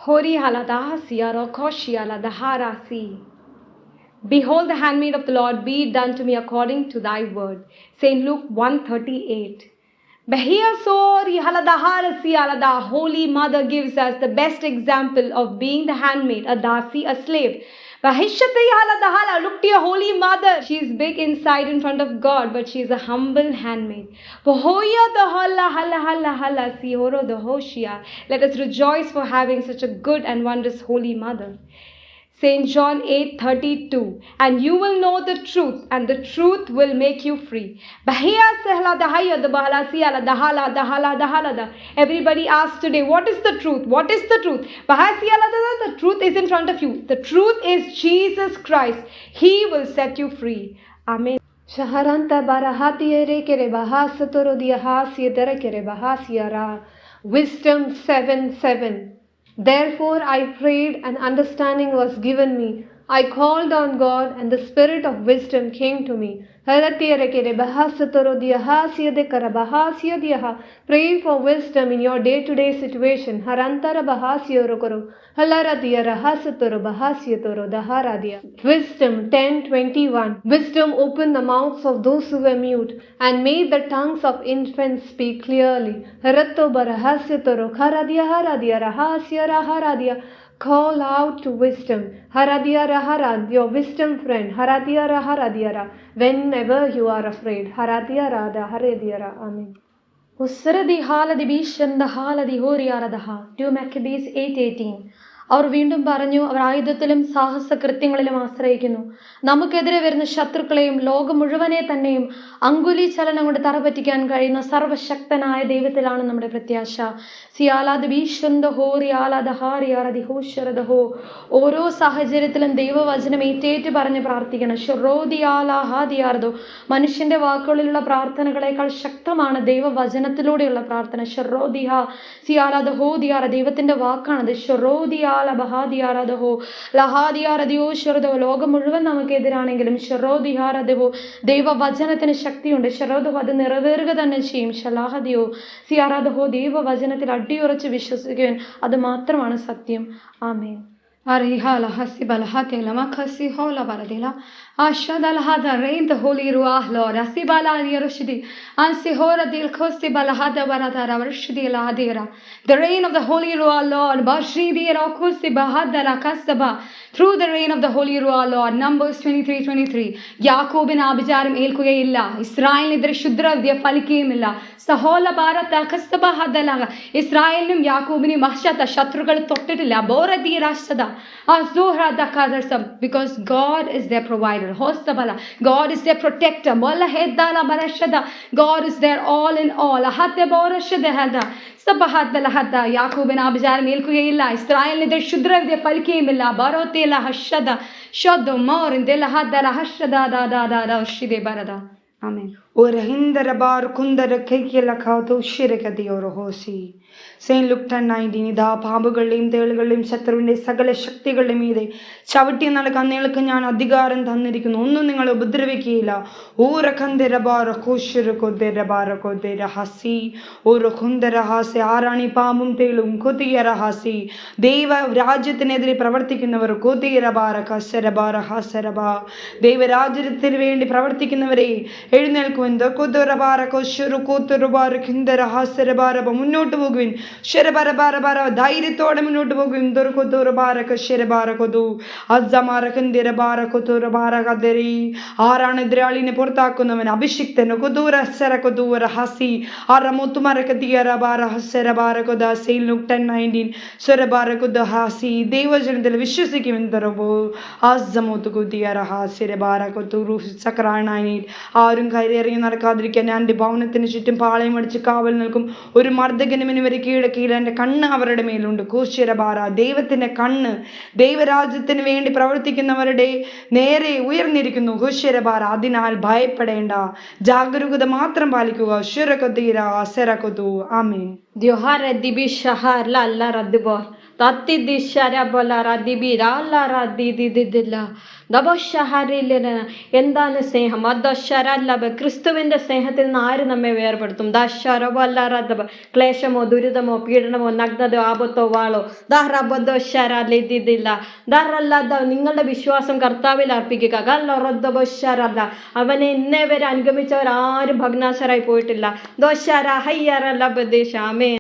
Hori haladahasia rokoshia ladaharasi. Behold the handmaid of the Lord, be it done to me according to thy word. St. Luke 1:38. The Holy Mother gives us the best example of being the handmaid, a dasi, a slave. Look to your Holy Mother. She is big inside in front of God, but she is a humble handmaid. Let us rejoice for having such a good and wondrous Holy Mother. St. John 8:32, and you will know the truth, and the truth will make you free. Everybody asks today, what is the truth? What is the truth? The truth is in front of you. The truth is Jesus Christ. He will set you free. Amen. Shaharanta barahatiere kere bahasatoro diahasietera kere bahasiara. Wisdom 7:7. Therefore I prayed, and understanding was given me. I called on God, and the spirit of wisdom came to me. Pray for wisdom in your day-to-day situation. Wisdom 10:21. Wisdom opened the mouths of those who were mute, and made the tongues of infants speak clearly. Call out to wisdom. Your wisdom friend. Whenever you are afraid. Amen. 2 Maccabees 8:18. അവർ വീണ്ടും പറഞ്ഞു, അവർ ആയുധത്തിലും സാഹസകൃത്യങ്ങളിലും ആശ്രയിക്കുന്നു. നമുക്കെതിരെ വരുന്ന ശത്രുക്കളെയും ലോകം മുഴുവനെ തന്നെയും അങ്കുലി ചലനം കൊണ്ട് തറപറ്റിക്കാൻ കഴിയുന്ന സർവശക്തനായ ദൈവത്തിലാണ് നമ്മുടെ പ്രത്യാശ. ഓരോ സാഹചര്യത്തിലും ദൈവവചനം ഏറ്റേറ്റ് പറഞ്ഞ് പ്രാർത്ഥിക്കണം. മനുഷ്യന്റെ വാക്കുകളിലുള്ള പ്രാർത്ഥനകളെക്കാൾ ശക്തമാണ് ദൈവവചനത്തിലൂടെയുള്ള പ്രാർത്ഥന. ദൈവത്തിന്റെ വാക്കാണത്. ലോകം മുഴുവൻ നമുക്കെതിരാണെങ്കിലും ദൈവവചനത്തിന് ശക്തിയുണ്ട്. അത് നിറവേറുക തന്നെ ചെയ്യും. ദൈവവചനത്തിൽ അടിയുറച്ച് വിശ്വസിക്കുവാൻ അത് മാത്രമാണ് സത്യം. ആമേൻ. Reign the Holy Ruach, Lord. The reign of the Holy Ruach, Lord. Through the reign of the Holy Ruach, Lord. Numbers 23:23. യാക്കോബിന് ആഭിചാരം ഏൽക്കുകയില്ല, ഇസ്രായേലിനെതിരെ ക്ഷുദ്രവിദ്യ ഫലിക്കുകയുമില്ല. സഹോല ഭാരത കസ്തബഹദലക. ഇസ്രായേലിനും യാക്കോബിനും ശത്രുക്കൾ തൊട്ടിട്ടില്ല. Because God is their provider. God is their protector. God is their all in all. യാക്കോബിന് ആഭിചാരം ഏൽക്കുകയില്ല, ഇസ്രായേലിനെതിരെ ക്ഷുദ്രവിദ്യ ഫലിക്കുകയുമില്ല. Amen. Saint Luke 10:19. ഇതാ പാമ്പുകളുടെയും തേളുകളുടെയും ശത്രുവിന്റെ സകല ശക്തികളുടെ മീതെ ചവിട്ടി നടക്കാൻ നിങ്ങൾക്ക് ഞാൻ അധികാരം തന്നിരിക്കുന്നു, ഒന്നും നിങ്ങളെ ഉപദ്രവിക്കുകയില്ല. ആരാണി പാമ്പും തേളും? ദൈവ രാജ്യത്തിനെതിരെ പ്രവർത്തിക്കുന്നവർ. ദൈവരാജ്യത്തിന് വേണ്ടി പ്രവർത്തിക്കുന്നവരെ എഴുന്നേൽക്കുവിൻ. മുന്നോട്ട് പോകുവിൻ. ധൈര്യത്തോടെ മുന്നോട്ട് പോകും. ആരാണ് എതിരാളിനെ പുറത്താക്കുന്നവൻ? അഭിഷിക്തൻ. ദൈവജനത്തിൽ ആരും കയറിയിറങ്ങി നടക്കാതിരിക്കാൻ ഞാൻ എന്റെ ഭവനത്തിന് ചുറ്റും പാളയം അടിച്ച് കാവൽ നിൽക്കും. ഒരു മർദ്ദകനും ഇവരെ കീഴടക്കിയില്ല. എൻ്റെ കണ്ണ് അവരുടെ മേലുണ്ട്. ദൈവത്തിന്റെ കണ്ണ് ദൈവരാജ്യത്തിന് വേണ്ടി പ്രവർത്തിക്കുന്നവരുടെ നേരെ ഉയർന്നിരിക്കുന്നു. അതിനാൽ ഭയപ്പെടേണ്ട, ജാഗരൂകത മാത്രം പാലിക്കുക. ആമേൻ. എന്താണ് സ്നേഹം? ക്രിസ്തുവിന്റെ സ്നേഹത്തിൽ നിന്ന് ആര് നമ്മെ വേർപെടുത്തും? ക്ലേശമോ, ദുരിതമോ, പീഡനമോ, നഗ്നതയോ, ആപത്തോ, വാളോ, നിങ്ങളുടെ വിശ്വാസം കർത്താവിൽ അർപ്പിക്കുക. അവനെ ഇന്നേ വരെ അനുഗമിച്ചവർ ആരും ഭഗ്നാശരായി പോയിട്ടില്ല. ആമേൻ.